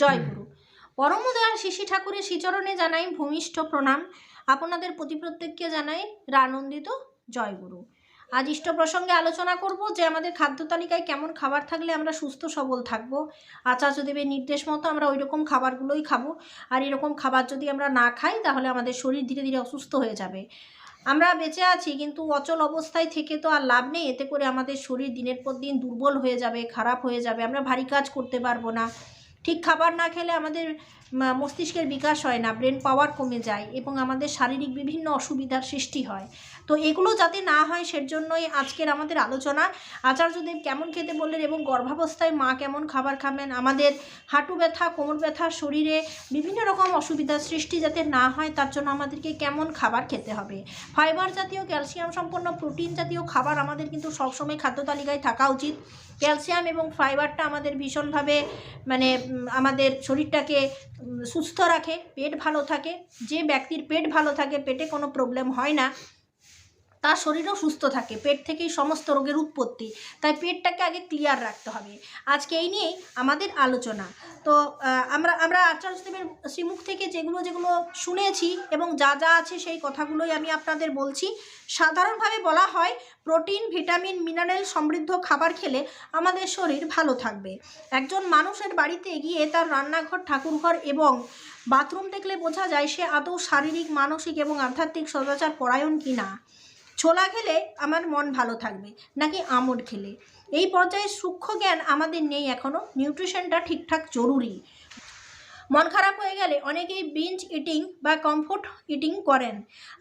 জয় গুরু। পরমদয়াল শিশি ঠাকুরের শ্রীচরণে জানাই ভূমিষ্ঠ প্রণাম। আপনাদের প্রতি প্রত্যেককে জানাই আনন্দিত জয় গুরু। আজ ইষ্ট প্রসঙ্গে আলোচনা করব যে আমাদের খাদ্য তালিকায় কেমন খাবার থাকলে আমরা সুস্থ সবল থাকব। আচার্যদেবের নির্দেশ মতো আমরা ওই রকম খাবারগুলোই খাবো, আর এরকম খাবার যদি আমরা না খাই তাহলে আমাদের শরীর ধীরে ধীরে অসুস্থ হয়ে যাবে। আমরা বেঁচে আছি কিন্তু অচল অবস্থায় থেকে তো আর লাভ নেই। এতে করে আমাদের শরীর দিনের পর দিন দুর্বল হয়ে যাবে, খারাপ হয়ে যাবে, আমরা ভারী কাজ করতে পারবো না। ঠিক খাবার না খেলে আমাদের মস্তিষ্কের বিকাশ হয় না, ব্রেন পাওয়ার কমে যায় এবং আমাদের শারীরিক বিভিন্ন অসুবিধার সৃষ্টি হয়। তো এগুলো যাতে না হয় সেজন্যই আজকের আমাদের আলোচনা। আচার্যদেব কেমন খেতে বললেন এবং গর্ভাবস্থায় মা কেমন খাবার খাবেন, আমাদের হাঁটু ব্যথা, কোমর ব্যথা, শরীরে বিভিন্ন রকম অসুবিধার সৃষ্টি যাতে না হয় তার জন্য আমাদেরকে কেমন খাবার খেতে হবে। ফাইবার জাতীয়, ক্যালসিয়াম সম্পন্ন, প্রোটিন জাতীয় খাবার আমাদের কিন্তু সবসময় খাদ্য তালিকায় থাকা উচিত। ক্যালসিয়াম এবং ফাইবারটা আমাদের ভীষণভাবে আমাদের শরীরটাকে সুস্থ রাখে, পেট ভালো থাকে। যে ব্যক্তির পেট ভালো থাকে, পেটে কোনো প্রবলেম হয় না, তার শরীরও সুস্থ থাকে। পেট থেকেই সমস্ত রোগের উৎপত্তি, তাই পেটটাকে আগে ক্লিয়ার রাখতে হবে। আজকে এই নিয়েই আমাদের আলোচনা। তো আমরা আচার্যদেবের শ্রীমুখ থেকে যেগুলো শুনেছি এবং যা যা আছে সেই কথাগুলোই আমি আপনাদের বলছি। সাধারণভাবে বলা হয় প্রোটিন, ভিটামিন, মিনারেল সমৃদ্ধ খাবার খেলে আমাদের শরীর ভালো থাকবে। একজন মানুষের বাড়িতে গিয়ে তার রান্নাঘর, ঠাকুরঘর এবং বাথরুম দেখলে বোঝা যায় সে আদৌ শারীরিক, মানসিক এবং আধ্যাত্মিক সদাচার পরায়ণ কি না। ছোলা খেলে আমার মন ভালো থাকবে নাকি আমড় খেলে, এই পর্যায়ে সূক্ষ্ম জ্ঞান আমাদের নেই এখনও। নিউট্রিশনটা ঠিকঠাক জরুরি। মন খারাপ হয়ে গেলে অনেকেই বিঞ্জ ইটিং বা কমফোর্ট ইটিং করেন,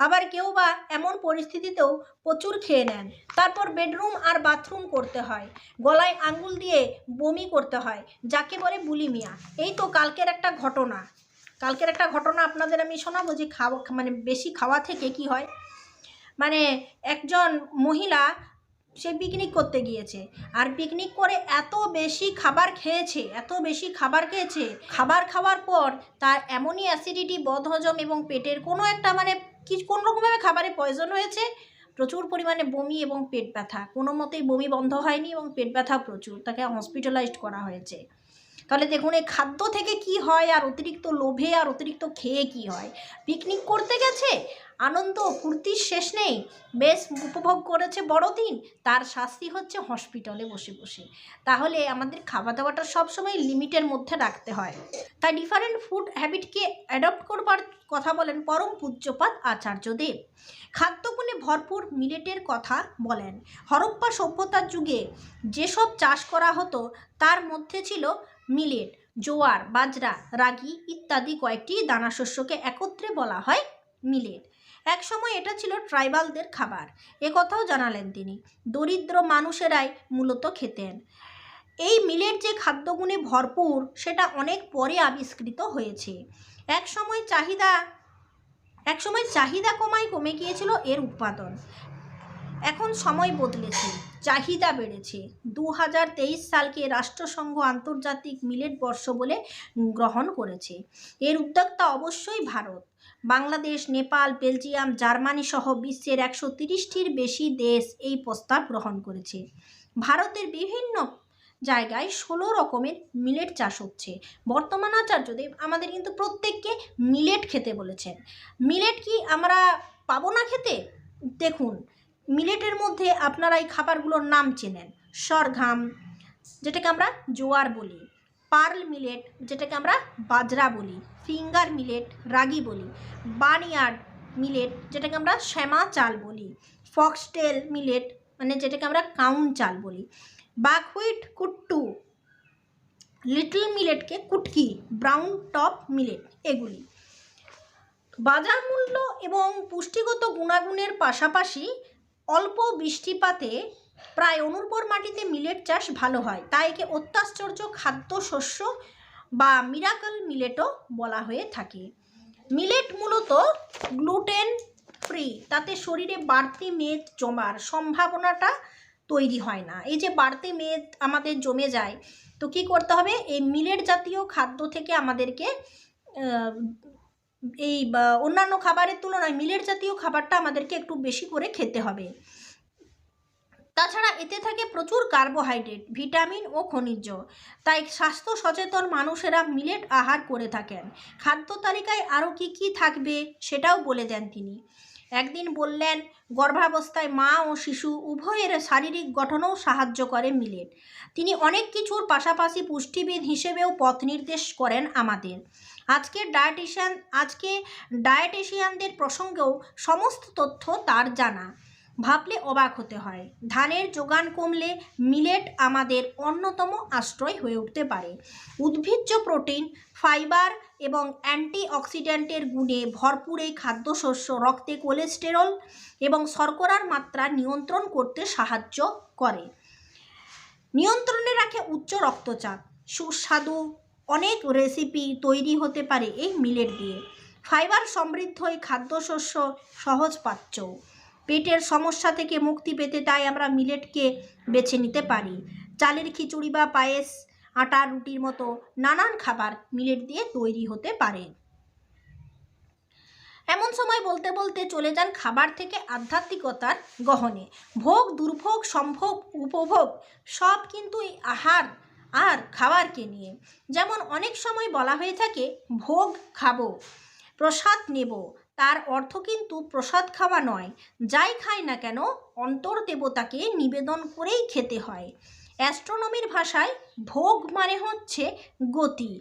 আবার কেউ বা এমন পরিস্থিতিতেও প্রচুর খেয়ে নেন। তারপর বেডরুম আর বাথরুম করতে হয়, গলায় আঙ্গুল দিয়ে বমি করতে হয়, যাকে বলে বুলিমিয়া। এই তো কালকের একটা ঘটনা আপনাদের আমি শোনাবো যে বেশি খাওয়া থেকে কি হয়। একজন মহিলা সে পিকনিক করতে গিয়েছে, আর পিকনিক করে এত বেশি খাবার খেয়েছে, খাবার খাওয়ার পর তার এমনই অ্যাসিডিটি, বদহজম এবং পেটের কোনো একটা কোন রকমভাবে খাবারে পয়জন হয়েছে, প্রচুর পরিমাণে বমি এবং পেট ব্যথা। কোনো মতেই বমি বন্ধ হয়নি এবং পেট ব্যথা প্রচুর, তাকে হসপিটালাইজড করা হয়েছে। তাহলে দেখুন এই খাদ্য থেকে কি হয়, আর অতিরিক্ত লোভে আর অতিরিক্ত খেয়ে কি হয়। পিকনিক করতে গেছে, আনন্দ ফুর্তির শেষ নেই, বেশ উপভোগ করেছে বড়দিন, তার শাস্তি হচ্ছে হসপিটালে বসে বসে। তাহলে আমাদের খাওয়া দাওয়াটা সবসময় লিমিটের মধ্যে রাখতে হয়। তাই ডিফারেন্ট ফুড হ্যাবিটকে অ্যাডপ্ট করবার কথা বলেন পরম পূজ্যপাদ আচার্যদেব। খাদ্যগুণে ভরপুর মিলেটের কথা বলেন। হরপ্পা সভ্যতার যুগে যেসব চাষ করা হতো তার মধ্যে ছিল মিলেট, জোয়ার, বাজরা, রাগি ইত্যাদি কয়েকটি দানাশস্যকে একত্রে বলা হয় মিলেট। এক সময় এটা ছিল ট্রাইবালদের খাবার, এ কথাও জানালেন তিনি। দরিদ্র মানুষেরাই মূলত খেতেন। এই মিলেট যে খাদ্যগুণে ভরপুর সেটা অনেক পরে আবিষ্কৃত হয়েছে। এক সময় চাহিদা কমে গিয়েছিল এর উৎপাদন। এখন সময় বদলেছে, চাহিদা বেড়েছে। 2023 সালকে রাষ্ট্রসংঘ আন্তর্জাতিক মিলেট বর্ষ বলে গ্রহণ করেছে। এর উদ্যোক্তা অবশ্যই ভারত। বাংলাদেশ, নেপাল, বেলজিয়াম, জার্মানি সহ বিশ্বের 130টির বেশি দেশ এই প্রস্তাব গ্রহণ করেছে। ভারতের বিভিন্ন জায়গায় 16 রকমের মিলেট চাষ হচ্ছে। বর্তমান আচার্যদেব আমাদের কিন্তু প্রত্যেককে মিলেট খেতে বলেছেন। মিলেট কি আমরা পাবো না খেতে? দেখুন, মিলেটের মধ্যে আপনারা এই খাবারগুলোর নাম চেনেন। সরঘাম, যেটাকে আমরা জোয়ার বলি, পার্ল মিলেট, যেটাকে আমরা বাজরা বলি, ফিঙ্গার মিলেট, রাগি বলি, বার্নইয়ার্ড মিলেট, যেটাকে আমরা শ্যামা চাল বলি, ফক্সটেল মিলেট যেটাকে আমরা কাউন চাল বলি, বাকহুইট, কুট্টু, লিটল মিলেটকে কুটকি, ব্রাউন টপ মিলেট, এগুলি। বাজার মূল্য এবং পুষ্টিগত গুণাগুণের পাশাপাশি অল্প বৃষ্টিপাতে প্রায় অনুর্বর মাটিতে মিলেট চাষ ভালো হয়, তাই একে অত্যাশ্চর্য খাদ্য শস্য বা মিরাকল মিলেটও বলা হয়ে থাকে। মিলেট মূলত গ্লুটেন ফ্রি, তাতে শরীরে বাড়তি মেদ জমার সম্ভাবনাটা তৈরি হয় না। এই যে বাড়তি মেদ আমাদের জমে যায়, তো কি করতে হবে, এই মিলেট জাতীয় খাদ্য থেকে আমাদেরকে এই অন্যান্য খাবারের তুলনায় মিলেট জাতীয় খাবারটা আমাদেরকে একটু বেশি করে খেতে হবে। তাছাড়া এতে থাকে প্রচুর কার্বোহাইড্রেট, ভিটামিন ও খনিজ। তাই স্বাস্থ্য সচেতন মানুষেরা মিলেট আহার করে থাকেন। খাদ্য তালিকায় আরও কী কী থাকবে সেটাও বলে দেন তিনি। একদিন বললেন, গর্ভাবস্থায় মা ও শিশু উভয়ের শারীরিক গঠনেও সাহায্য করে মিলেট। তিনি অনেক কিছুর পাশাপাশি পুষ্টিবিদ হিসেবেও পথ নির্দেশ করেন আমাদের। আজকে ডায়েটিশিয়ানদের প্রসঙ্গেও সমস্ত তথ্য তার জানা। ভাবলে অবাক হতে হয়, ধানের যোগান কমলে মিলেট আমাদের অন্যতম আশ্রয় হয়ে উঠতে পারে। উদ্ভিজ্জ প্রোটিন, ফাইবার এবং অ্যান্টিঅক্সিডেন্টের গুণে ভরপুর এই খাদ্যশস্য রক্তে কোলেস্টেরল এবং শর্করার মাত্রা নিয়ন্ত্রণ করতে সাহায্য করে। নিয়ন্ত্রণে রাখে উচ্চ রক্তচাপ। সুস্বাদু অনেক রেসিপি তৈরি হতে পারে এই মিলেট দিয়ে। ফাইবার সমৃদ্ধ এই খাদ্যশস্য সহজপাচ্য। পেটের সমস্যা থেকে মুক্তি পেতে তাই আমরা মিলেটকে বেছে নিতে পারি। চালের খিচুড়ি বা পায়েস, আটা রুটির মতো নানান খাবার মিলেট দিয়ে তৈরি হতে পারে। এমন সময় বলতে বলতে চলে যান খাবার থেকে আধ্যাত্মিকতার গহনে। ভোগ, দুর্ভোগ, সম্ভোগ, উপভোগ সব কিন্তু এই আহার আর খাবারকে নিয়ে। যেমন অনেক সময় বলা হয়ে থাকে ভোগ খাবো, প্রসাদ নেব, তার অর্থ কিন্তু প্রসাদ খাওয়া নয়। যাই খাই না কেন অন্তর দেবতাকে নিবেদন করেই খেতে হয়। অ্যাস্ট্রোনমির ভাষায় ভোগ মানে হচ্ছে গতি।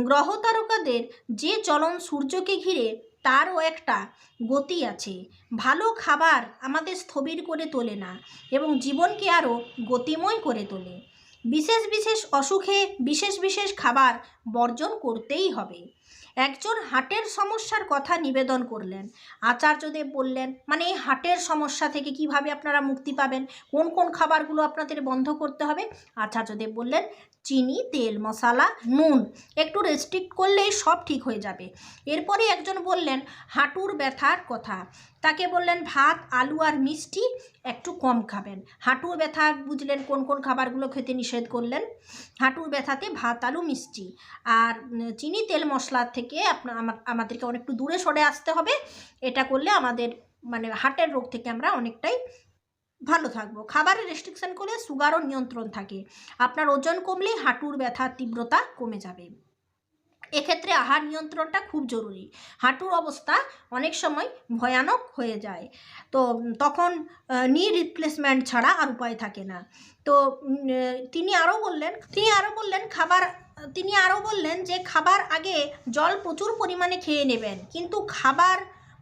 গ্রহ তারকাদের যে চলন সূর্যকে ঘিরে তারও একটা গতি আছে। ভালো খাবার আমাদের স্থবির করে তোলে না এবং জীবনকে আরও গতিময় করে তোলে। বিশেষ বিশেষ অসুখে বিশেষ বিশেষ খাবার বর্জন করতেই হবে। একজন হার্টের সমস্যার কথা নিবেদন করলেন। আচার্যদেব বললেন, মানে এই হার্টের সমস্যা থেকে কিভাবে আপনারা মুক্তি পাবেন, কোন কোন খাবারগুলো আপনাদের বন্ধ করতে হবে। আচার্যদেব বললেন, চিনি, তেল, মশলা, নুন একটু রেস্ট্রিক্ট করলেই সব ঠিক হয়ে যাবে। এরপরে একজন বললেন হাঁটুর ব্যথার কথা। তাকে বললেন ভাত, আলু আর মিষ্টি একটু কম খাবেন। হাঁটুর ব্যথা বুঝলেন কোন কোন খাবারগুলো খেতে নিষেধ করলেন। হাঁটুর ব্যথাতে ভাত, আলু, মিষ্টি আর চিনি, তেল, মশলার থেকে আমাদেরকে অনেকটু দূরে সরে আসতে হবে। এটা করলে আমাদের মানে হার্টের রোগ থেকে আমরা অনেকটাই ভালো থাকবো। খাবারে রেস্ট্রিকশন করলে সুগারও নিয়ন্ত্রণ থাকে। আপনার ওজন কমলেই হাঁটুর ব্যথার তীব্রতা কমে যাবে। এক্ষেত্রে আহার নিয়ন্ত্রণটা খুব জরুরি। হাঁটুর অবস্থা অনেক সময় ভয়ানক হয়ে যায়, তো তখন নি রিপ্লেসমেন্ট ছাড়া আর উপায় থাকে না। তো তিনি আরও বললেন যে খাবার আগে জল প্রচুর পরিমাণে খেয়ে নেবেন, কিন্তু খাবার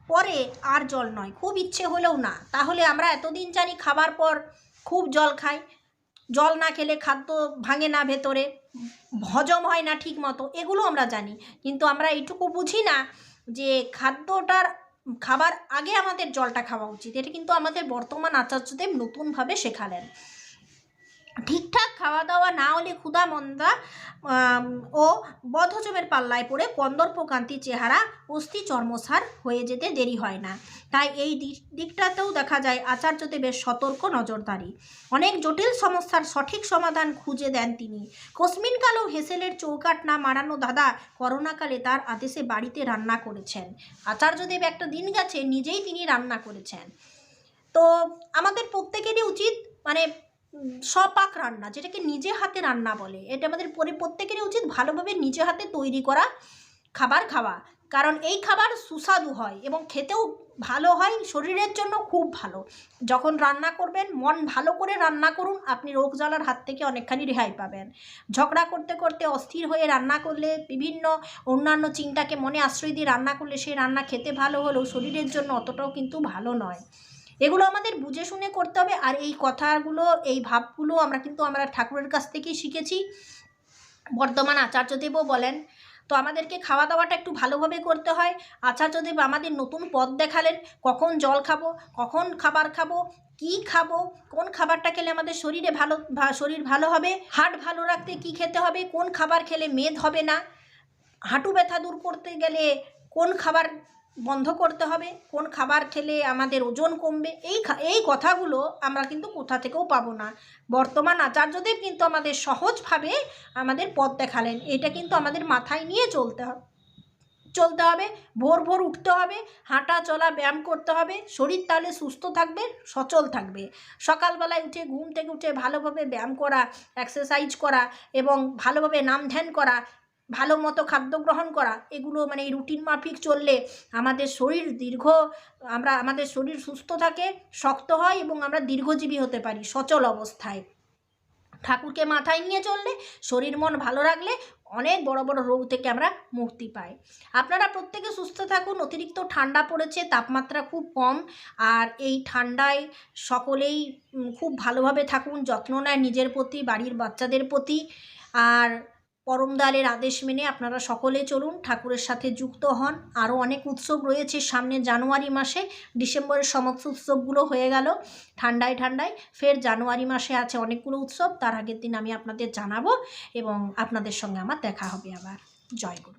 পরে আর জল নয়, খুব ইচ্ছে হলেও না। তাহলে আমরা এতদিন জানি খাবার পর খুব জল খাই, জল না খেলে খাদ্য ভাঙে না, ভেতরে হজম হয় না ঠিক মতো, এগুলো আমরা জানি। কিন্তু আমরা এইটুকু বুঝি না যে খাবার আগে আমাদের জলটা খাওয়া উচিত। এটা কিন্তু আমাদের বর্তমান আচার্যদেব নতুনভাবে শেখালেন। ঠিকঠাক খাওয়া দাওয়া না হলে ক্ষুধা, মন্দা ও বদহজমের পাল্লায় পড়ে কন্দর্পকান্তি চেহারা অস্থি চর্মসার হয়ে যেতে দেরি হয় না। তাই এই দিকটাতেও দেখা যায় আচার্যদেবের সতর্ক নজরদারি। অনেক জটিল সমস্যার সঠিক সমাধান খুঁজে দেন তিনি। কস্মিনকালেও হেসেলের চৌকাট না মারানো দাদা করোনাকালে তার আদেশে বাড়িতে রান্না করেছেন। আচার্যদেব একটা দিন গেছে নিজেই তিনি রান্না করেছেন। তো আমাদের প্রত্যেকেরই উচিত মানে স্বপাক রান্না, যেটাকে নিজে হাতে রান্না বলে, এটা আমাদের প্রত্যেকেরই উচিত ভালোভাবে নিজে হাতে তৈরি করা খাবার খাওয়া। কারণ এই খাবার সুস্বাদু হয় এবং খেতেও ভালো হয়, শরীরের জন্য খুব ভালো। যখন রান্না করবেন মন ভালো করে রান্না করুন, আপনি রোগ জ্বালার হাত থেকে অনেকখানি রেহাই পাবেন। ঝগড়া করতে করতে অস্থির হয়ে রান্না করলে, বিভিন্ন অন্যান্য চিন্তাকে মনে আশ্রয় দিয়ে রান্না করলে সেই রান্না খেতে ভালো হলেও শরীরের জন্য অতটাও কিন্তু ভালো নয়। এগুলো আমাদের বুঝে শুনে করতে হবে। আর এই কথাগুলো, এই ভাবগুলো আমরা ঠাকুরের কাছ থেকেই শিখেছি। বর্তমান আচার্যদেবও বলেন। তো আমাদেরকে খাওয়া দাওয়াটা একটু ভালোভাবে করতে হয়। আচার্যদেব আমাদের নতুন পথ দেখালেন, কখন জল খাবো, কখন খাবার খাবো, কি খাবো, কোন খাবারটা খেলে আমাদের শরীর ভালো হবে, হার্ট ভালো রাখতে কি খেতে হবে, কোন খাবার খেলে মেদ হবে না, হাঁটু ব্যথা দূর করতে গেলে কোন খাবার বন্ধ করতে হবে, কোন খাবার খেলে আমাদের ওজন কমবে। এই কথাগুলো আমরা কিন্তু কোথা থেকেও পাবো না। বর্তমান আচার্যদেব কিন্তু আমাদের সহজভাবে আমাদের পথ দেখালেন। এটা কিন্তু আমাদের মাথায় নিয়ে চলতে হবে। চলতে হবে, ভোর ভোর উঠতে হবে, হাঁটা চলা ব্যায়াম করতে হবে, শরীর তাহলে সুস্থ থাকবে, সচল থাকবে। সকালবেলায় উঠে ঘুম থেকে উঠে ভালোভাবে ব্যায়াম করা, এক্সারসাইজ করা এবং ভালোভাবে নাম ধ্যান করা, ভালো মতো খাদ্য গ্রহণ করা, এগুলো মানে এই রুটিন মাফিক চললে আমাদের শরীর আমাদের শরীর সুস্থ থাকে, শক্ত হয় এবং আমরা দীর্ঘজীবী হতে পারি সচল অবস্থায়। ঠাকুরকে মাথায় নিয়ে চললে, শরীর মন ভালো রাখলে অনেক বড় বড় রোগ থেকে আমরা মুক্তি পাই। আপনারা প্রত্যেকে সুস্থ থাকুন। অতিরিক্ত ঠান্ডা পড়েছে, তাপমাত্রা খুব কম, আর এই ঠান্ডায় সকলেই খুব ভালোভাবে থাকুন, যত্ন নেয় নিজের প্রতি, বাড়ির বাচ্চাদের প্রতি। আর পরম দয়ালের আদেশ মেনে আপনারা সকলে চলুন, ঠাকুরের সাথে যুক্ত হন। আরও অনেক উৎসব রয়েছে সামনে জানুয়ারি মাসে, ডিসেম্বরের সমস্ত উৎসবগুলো হয়ে গেল ঠান্ডায় ঠান্ডায়, ফের জানুয়ারি মাসে আছে অনেকগুলো উৎসব। তার আগের দিন আমি আপনাদের জানাবো এবং আপনাদের সঙ্গে আমার দেখা হবে আবার। জয় গুরু।